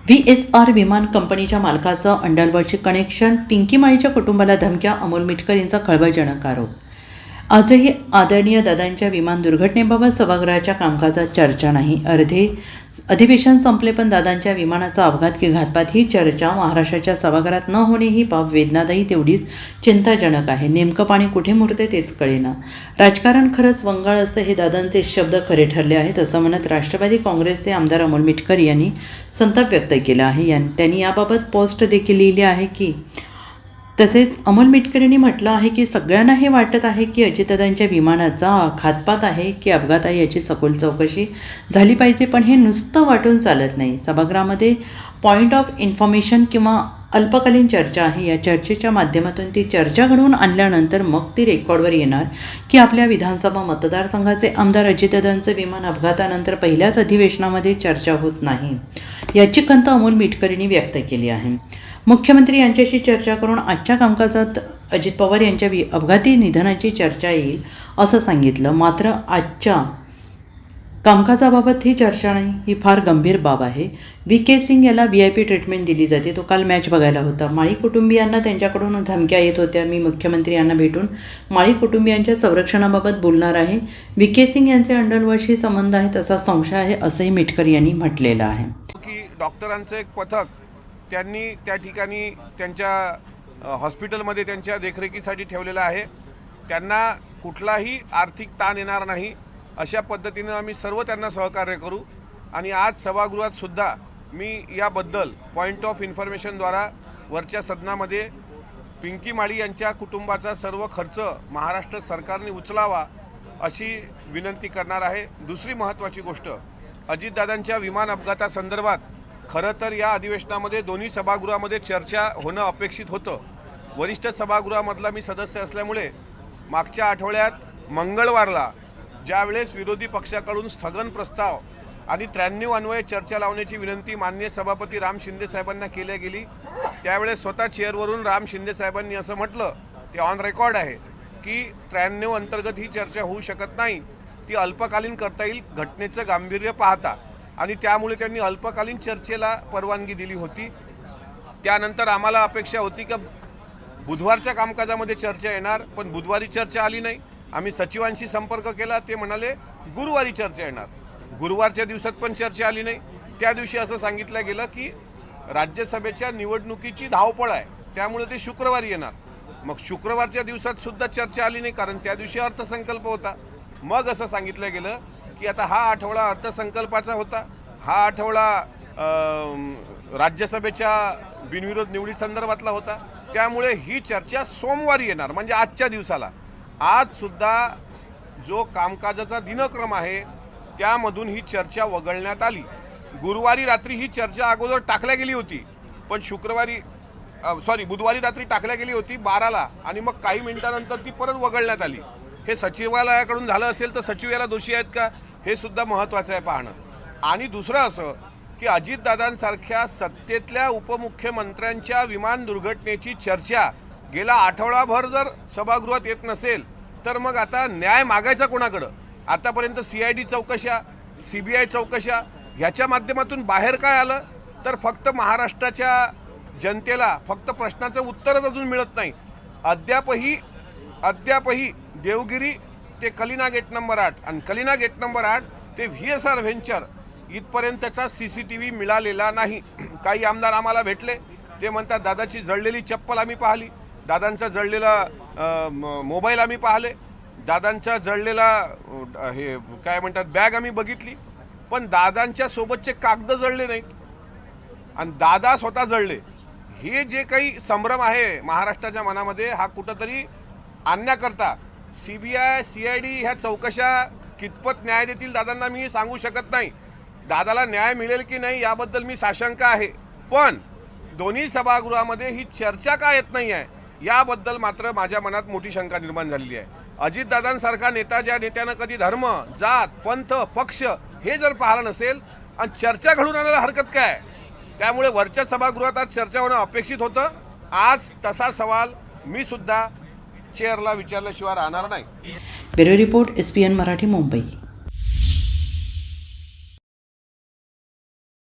VSR विमान कंपनीच्या मालकाचं अंडरवर्ल्डचे connection, Pinky माळीच्या कुटुंबाला धमक्या, अमोल मिटकर यांचा खळबळजनक आरोप. आजही आदरणीय दादांच्या विमान दुर्घटनेबाबत सभागृहाच्या कामकाजात चर्चा नाही. अर्धे अधिवेशन संपले पण दादांच्या विमानाचा अपघात की घातपात ही चर्चा महाराष्ट्राच्या सभागृहात न होणे ही बाब वेदनादायी तेवढीच चिंताजनक आहे. नेमकं पाणी कुठे मुरते तेच कळेना. राजकारण खरंच वंगाळ असतं हे दादांचे शब्द खरे ठरले आहेत असं म्हणत राष्ट्रवादी काँग्रेसचे आमदार अमोल मिटकर यांनी संताप व्यक्त केला आहे. त्यांनी याबाबत पोस्ट देखील लिहिली आहे की तसेच अमोल मिटकर यांनी म्हटलं आहे की सगळ्यांना हे वाटत आहे की अजितदादांच्या विमानाचा घातपात आहे की अपघात आहे याची सखोल चौकशी झाली पाहिजे, पण हे नुसतं वाटून चालत नाही. सभागृहामध्ये पॉईंट ऑफ इन्फॉर्मेशन किंवा अल्पकालीन चर्चा आहे. या चर्चेच्या माध्यमातून ती चर्चा घडवून आणल्यानंतर मग ती रेकॉर्डवर येणार की आपल्या विधानसभा मतदारसंघाचे आमदार अजितदादांचं विमान अपघातानंतर पहिल्याच अधिवेशनामध्ये चर्चा होत नाही, याची खंत अमोल मिटकर यांनी व्यक्त केली आहे. मुख्यमंत्री यांच्याशी चर्चा करून आजच्या कामकाजात अजित पवार यांच्या अपघाती निधनाची चर्चा येईल असं सांगितलं. मात्र आजच्या कामकाजाबाबत ही चर्चा नाही, ही फार गंभीर बाब आहे. VK सिंग याला VIP ट्रीटमेंट दिली जाते. तो काल मॅच बघायला होता. माळी कुटुंबियांना त्यांच्याकडून धमक्या येत होत्या. मी मुख्यमंत्री यांना भेटून माळी कुटुंबियांच्या संरक्षणाबाबत बोलणार आहे. VK सिंग यांचे अंडरवर्ल्डशी संबंध आहेत असा संशय आहे असंही मिटकर यांनी म्हटलेलं आहे. की डॉक्टरांचं एक पथक त्यांनी त्या ठिकाणी त्यांच्या हॉस्पिटलमध्ये त्यांच्या देखरेखीसाठी ठेवलेलं आहे. त्यांना कुठलाही आर्थिक ताण येणार नाही अशा पद्धतीनं आम्ही सर्व त्यांना सहकार्य करू. आणि आज सभागृहात सुद्धा मी याबद्दल पॉईंट ऑफ इन्फॉर्मेशनद्वारा वरच्या सदनामध्ये पिंकी माळी यांच्या कुटुंबाचा सर्व खर्च महाराष्ट्र सरकारने उचलावा अशी विनंती करणार आहे. दुसरी महत्त्वाची गोष्ट, अजितदादांच्या विमान अपघातासंदर्भात खरं तर या अधिवेशनामध्ये दोन्ही सभागृहामध्ये चर्चा होणं अपेक्षित होतं. वरिष्ठ सभागृहामधला मी सदस्य असल्यामुळे मागच्या आठवड्यात मंगळवारला ज्यावेळेस विरोधी पक्षाकडून स्थगन प्रस्ताव आणि 93 अन्वये चर्चा लावण्याची विनंती माननीय सभापती राम शिंदे साहेबांना केल्या गेली, त्यावेळेस स्वतः चेअरवरून राम शिंदे साहेबांनी असं म्हटलं, ते ऑन रेकॉर्ड आहे, की 93 अंतर्गत ही चर्चा होऊ शकत नाही, ती अल्पकालीन करता येईल घटनेचं गांभीर्य पाहता. आणि त्यामुळे त्यांनी अल्पकालीन चर्चेला परवानगी दिली होती. त्यानंतर आम्हाला अपेक्षा होती की बुधवारच्या कामकाजामध्ये चर्चा येणार, पण बुधवारी चर्चा आली नाही. आम्ही सचिवांशी संपर्क केला, ते म्हणाले गुरुवारी चर्चा येणार. गुरुवारच्या दिवसात पण चर्चा आली नाही. त्या दिवशी असं सांगितलं गेलं की राज्यसभेच्या निवडणुकीची धावपळ आहे, त्यामुळे ते शुक्रवारी येणार. मग शुक्रवारच्या दिवसात सुद्धा चर्चा आली नाही, कारण त्या दिवशी अर्थसंकल्प होता. मग असं सांगितलं गेलं की आता हा आठवडा अर्थसंकल्पाचा होता, हा आठवडा राज्यसभेच्या बिनविरोध निवडी संदर्भातला होता, त्यामुळे ही चर्चा सोमवारी येणार, म्हणजे आजच्या दिवसाला. आज सुद्धा जो कामकाजाचा दिनक्रम आहे त्यामधून ही चर्चा वगळण्यात आली. गुरुवारी रात्री ही चर्चा अगोदर टाकल्या गेली होती, पण बुधवारी रात्री टाकल्या गेली होती 12ला, आणि मग काही मिनिटांनंतर ती परत वगळण्यात आली. हे सचिवालयाकडून झालं असेल तर सचिव याला दोषी आहेत का, हे सुद्धा महत्त्वाचं आहे पाहणं. आणि दुसरं असं की अजितदादांसारख्या सत्तेतल्या उपमुख्यमंत्र्यांच्या विमान दुर्घटनेची चर्चा गेला आठवडाभर जर सभागृहात येत नसेल तर मग आता न्याय मागायचा कोणाकडं? आतापर्यंत CID चौकशा, CBI चौकशा ह्याच्या माध्यमातून बाहेर काय आलं तर फक्त महाराष्ट्राच्या जनतेला फक्त प्रश्नाचं उत्तरच अजून मिळत नाही. अद्यापही देवगिरी ते कलिना गेट नंबर 8 आणि कलिना गेट नंबर 8 ते VSR व्हेंचर इथपर्यंतचा CCTV मिळालेला नाही. काही आमदार आम्हाला भेटले, ते म्हणतात दादाची जळलेली चप्पल आम्ही पाहिली, दादांचा जळलेला मोबाईल आम्ही पाहिले, दादांचा जळलेला हे काय म्हणतात बॅग आम्ही बघितली, पण दादांच्या सोबतचे कागद जळले नाहीत आणि दादा स्वतः जळले. हे जे काही संभ्रम आहे महाराष्ट्राच्या मनामध्ये, हा कुठंतरी आणण्याकरता CBI CID ह्या चौकशा कितपत न्याय देतील दादांना मी सांगू शकत नाही. दादाला न्याय मिळेल की नाही याबद्दल मी साशंक आहे, पण दोन्ही सभागृहामध्ये ही चर्चा का येत नाही आहे याबद्दल मात्र माझ्या मनात मोठी शंका निर्माण झालेली आहे. अजितदादांसारखा नेता, ज्या नेत्यानं कधी धर्म, जात, पंथ, पक्ष हे जर पाहिलं नसेल आणि चर्चा घडून आणायला हरकत काय? त्यामुळे वरच्या सभागृहात आज चर्चा होणं अपेक्षित होतं. आज तसा सवाल मी सुद्धा चेअरला विचारल्याशिवाय राहणार नाही. Bureau report SPN Marathi, Mumbai.